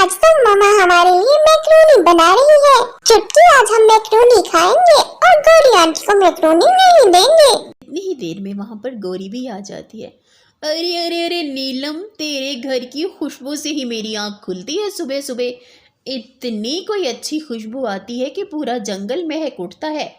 आज तो मम्मा हमारे लिए मैक्रोनी बना रही है। चुटकी, आज हम मैक्रोनी खाएंगे और गौरी आंटी को मैक्रोनी नहीं देंगे। इतनी ही देर में वहाँ पर गौरी भी आ जाती है। अरे अरे अरे नीलम, तेरे घर की खुशबू से ही मेरी आँख खुलती है सुबह सुबह। इतनी कोई अच्छी खुशबू आती है कि पूरा जंगल महक उठता है।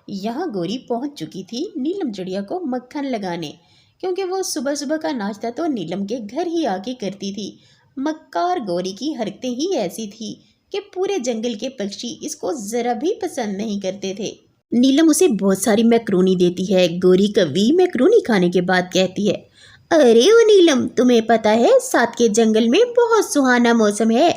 यहाँ गौरी पहुँच चुकी थी नीलम चिड़िया को मक्खन लगाने, क्योंकि वो सुबह सुबह का नाश्ता तो नीलम के घर ही आके करती थी। मक्कार गौरी की हरकतें ही ऐसी थी कि पूरे जंगल के पक्षी इसको ज़रा भी पसंद नहीं करते थे। नीलम उसे बहुत सारी मैक्रोनी देती है। गौरी कभी मैक्रोनी खाने के बाद कहती है, अरे ओ नीलम, तुम्हें पता है साथ के जंगल में बहुत सुहाना मौसम है।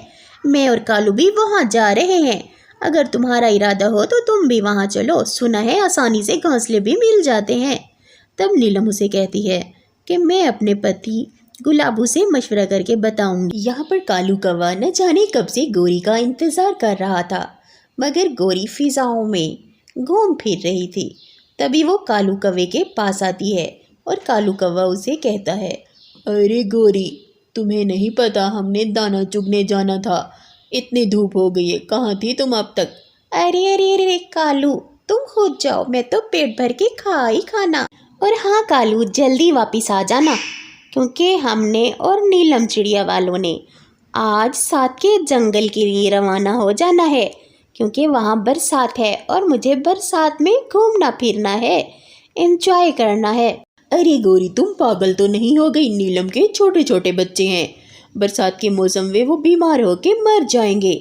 मैं और कालू भी वहाँ जा रहे हैं। अगर तुम्हारा इरादा हो तो तुम भी वहाँ चलो। सुना है आसानी से घोंसले भी मिल जाते हैं। तब नीलम उसे कहती है कि मैं अपने पति गुलाबू से मशवरा करके बताऊंगी। यहाँ पर कालू कौवा न जाने कब से गौरी का इंतज़ार कर रहा था, मगर गौरी फिजाओं में घूम फिर रही थी। तभी वो कालू कौवे के पास आती है और कालू कौवा उसे कहता है, अरे गौरी, तुम्हें नहीं पता हमने दाना चुगने जाना था। इतनी धूप हो गई है, कहाँ थी तुम अब तक? अरे अरे अरे कालू, तुम खुद जाओ, मैं तो पेट भर के खा ही खाना। और हाँ कालू, जल्दी वापस आ जाना, क्योंकि हमने और नीलम चिड़िया वालों ने आज साथ के जंगल के लिए रवाना हो जाना है, क्योंकि वहाँ बरसात है और मुझे बरसात में घूमना फिरना है, एंजॉय करना है। अरे गौरी, तुम पागल तो नहीं हो गई? नीलम के छोटे छोटे बच्चे हैं, बरसात के मौसम में वो बीमार होके मर जाएंगे।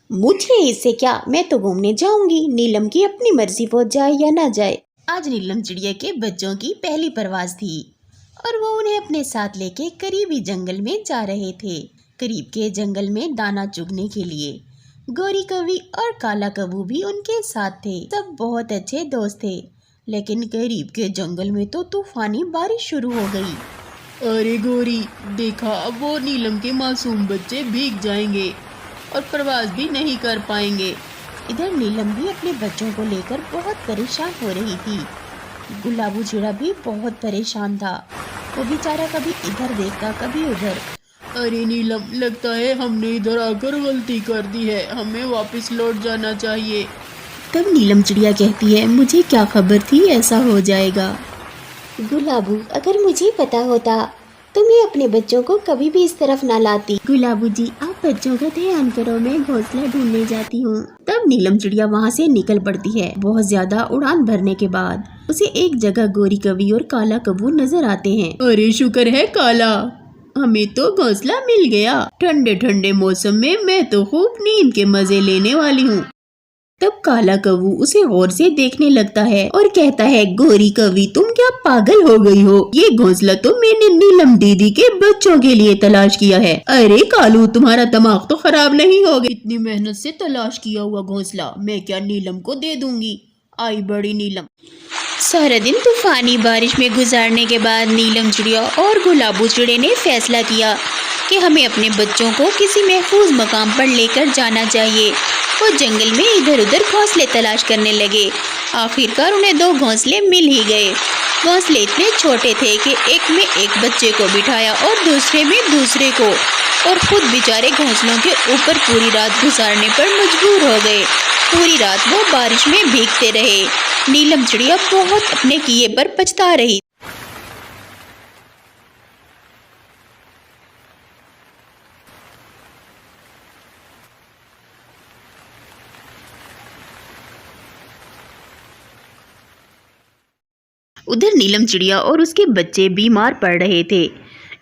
मुझे इससे क्या, मैं तो घूमने जाऊंगी। नीलम की अपनी मर्जी, वो जाए या ना जाए। आज नीलम चिड़िया के बच्चों की पहली परवाज़ थी और वो उन्हें अपने साथ लेके करीबी जंगल में जा रहे थे। करीब के जंगल में दाना चुगने के लिए गौरी कौवी और काला कौवा भी उनके साथ थे। सब बहुत अच्छे दोस्त थे, लेकिन करीब के जंगल में तो तूफानी बारिश शुरू हो गई। अरे गौरी, देखा, अब वो नीलम के मासूम बच्चे भीग जाएंगे और प्रवास भी नहीं कर पाएंगे। इधर नीलम भी अपने बच्चों को लेकर बहुत परेशान हो रही थी। गुलाबू चिड़ा भी बहुत परेशान था। वो बेचारा कभी इधर देखता कभी उधर। अरे नीलम, लगता है हमने इधर आकर गलती कर दी है, हमें वापस लौट जाना चाहिए। तब नीलम चिड़िया कहती है, मुझे क्या खबर थी ऐसा हो जाएगा। गुलाबू, अगर मुझे पता होता तो मैं अपने बच्चों को कभी भी इस तरफ ना लाती। गुलाबू जी, आप बच्चों का ध्यान करो, मैं घोंसला ढूंढने जाती हूँ। तब नीलम चिड़िया वहाँ से निकल पड़ती है। बहुत ज्यादा उड़ान भरने के बाद उसे एक जगह गौरी कौवी और काला कौवा नजर आते हैं। अरे शुक्र है काला, हमें तो घोंसला मिल गया। ठंडे ठंडे मौसम में मैं तो खूब नींद के मजे लेने वाली हूँ। तब काला कौवा उसे गौर से देखने लगता है और कहता है, गौरी कौवी, तुम क्या पागल हो गई हो? ये घोंसला तो मैंने नीलम दीदी के बच्चों के लिए तलाश किया है। अरे कालू, तुम्हारा दिमाग तो खराब नहीं हो गया? इतनी मेहनत से तलाश किया हुआ घोंसला मैं क्या नीलम को दे दूंगी? आई बड़ी नीलम। सारा दिन तूफानी बारिश में गुजारने के बाद नीलम चिड़िया और गुलाबू चिड़े ने फैसला किया कि हमें अपने बच्चों को किसी महफूज मकाम पर लेकर जाना चाहिए। वो जंगल में इधर उधर घोंसले तलाश करने लगे। आखिरकार उन्हें 2 घोंसले मिल ही गए। घोंसले इतने छोटे थे कि एक में एक बच्चे को बिठाया और दूसरे में दूसरे को, और खुद बेचारे घोंसलों के ऊपर पूरी रात गुजारने पर मजबूर हो गए। पूरी रात वो बारिश में भीगते रहे। नीलम चिड़िया बहुत अपने किए पर पछता रही। उधर नीलम चिड़िया और उसके बच्चे बीमार पड़ रहे थे।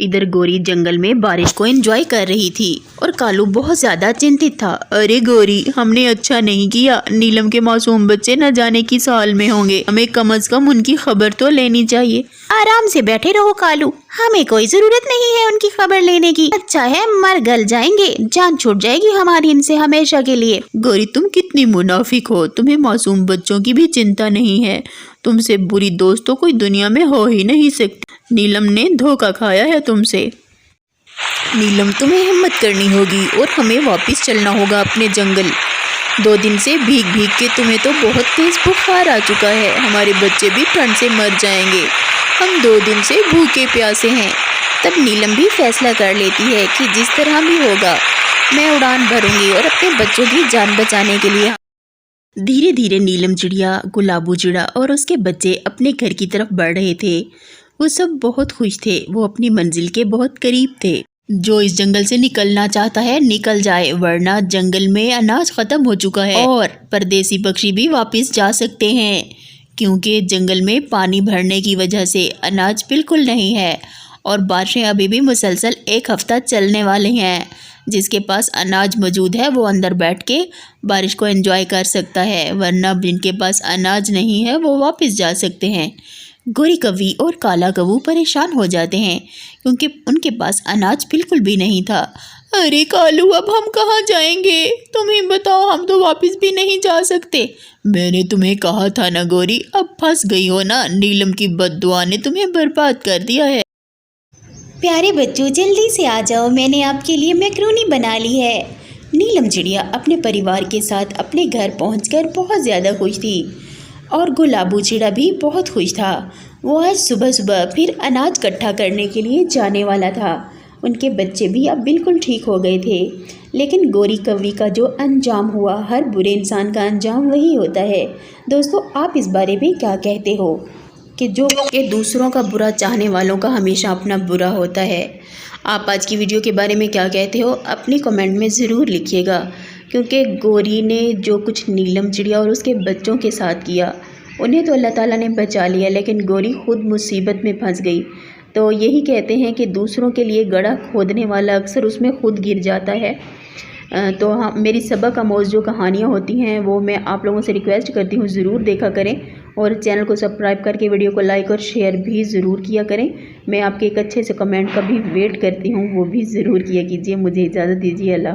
इधर गौरी जंगल में बारिश को एंजॉय कर रही थी और कालू बहुत ज्यादा चिंतित था। अरे गौरी, हमने अच्छा नहीं किया। नीलम के मासूम बच्चे न जाने किस हाल में होंगे, हमें कम से कम उनकी खबर तो लेनी चाहिए। आराम से बैठे रहो कालू, हमें कोई जरूरत नहीं है उनकी खबर लेने की। अच्छा है, मर गल जाएंगे, जान छूट जाएगी हमारी इनसे हमेशा के लिए। गौरी, तुम कितनी मुनाफिक हो, तुम्हें मासूम बच्चों की भी चिंता नहीं है। तुमसे बुरी दोस्त तो कोई दुनिया में हो ही नहीं सकती। नीलम ने धोखा खाया है तुमसे। नीलम, तुम्हें हिम्मत करनी होगी और हमें वापस चलना होगा अपने जंगल। 2 दिन से भीग भीग के तुम्हें तो बहुत तेज बुखार आ चुका है। हमारे बच्चे भी ठंड से मर जाएंगे। हम 2 दिन से भूखे प्यासे हैं। तब नीलम भी फैसला कर लेती है कि जिस तरह भी होगा मैं उड़ान भरूंगी और अपने बच्चों की जान बचाने के लिए। धीरे धीरे नीलम चिड़िया, गुलाबो चिड़ा और उसके बच्चे अपने घर की तरफ बढ़ रहे थे। वो सब बहुत खुश थे, वो अपनी मंजिल के बहुत करीब थे। जो इस जंगल से निकलना चाहता है निकल जाए, वरना जंगल में अनाज खत्म हो चुका है और परदेसी पक्षी भी वापस जा सकते हैं, क्योंकि जंगल में पानी भरने की वजह से अनाज बिल्कुल नहीं है और बारिशें अभी भी मुसलसल 1 हफ्ता चलने वाले हैं। जिसके पास अनाज मौजूद है वो अंदर बैठ के बारिश को एंजॉय कर सकता है, वरना जिनके पास अनाज नहीं है वो वापस जा सकते हैं। गोरी कौवी और काला कौवा परेशान हो जाते हैं क्योंकि उनके पास अनाज बिल्कुल भी नहीं था। अरे कालू, अब हम कहाँ जाएंगे? तुम ही बताओ, हम तो वापस भी नहीं जा सकते। मैंने तुम्हें कहा था ना गोरी, अब फंस गई हो ना, नीलम की बद्दुआ ने तुम्हें बर्बाद कर दिया है। प्यारे बच्चों, जल्दी से आ जाओ, मैंने आपके लिए मैक्रोनी बना ली है। नीलम चिड़िया अपने परिवार के साथ अपने घर पहुंचकर बहुत ज़्यादा खुश थी और गुलाबो चिड़ा भी बहुत खुश था। वो आज सुबह सुबह फिर अनाज इकट्ठा करने के लिए जाने वाला था। उनके बच्चे भी अब बिल्कुल ठीक हो गए थे। लेकिन गोरी कौवी का जो अंजाम हुआ, हर बुरे इंसान का अंजाम वही होता है। दोस्तों, आप इस बारे में क्या कहते हो कि जो कि दूसरों का बुरा चाहने वालों का हमेशा अपना बुरा होता है? आप आज की वीडियो के बारे में क्या कहते हो अपनी कमेंट में ज़रूर लिखिएगा, क्योंकि गोरी ने जो कुछ नीलम चिड़िया और उसके बच्चों के साथ किया, उन्हें तो अल्लाह ताला ने बचा लिया, लेकिन गोरी खुद मुसीबत में फंस गई। तो यही कहते हैं कि दूसरों के लिए गड्ढा खोदने वाला अक्सर उसमें खुद गिर जाता है। तो हाँ, मेरी सबक आमोज़ जो कहानियाँ होती हैं वो मैं आप लोगों से रिक्वेस्ट करती हूँ ज़रूर देखा करें और चैनल को सब्सक्राइब करके वीडियो को लाइक और शेयर भी ज़रूर किया करें। मैं आपके एक अच्छे से कमेंट का भी वेट करती हूँ, वो भी ज़रूर किया कीजिए। मुझे इजाज़त दीजिए। अल्लाह।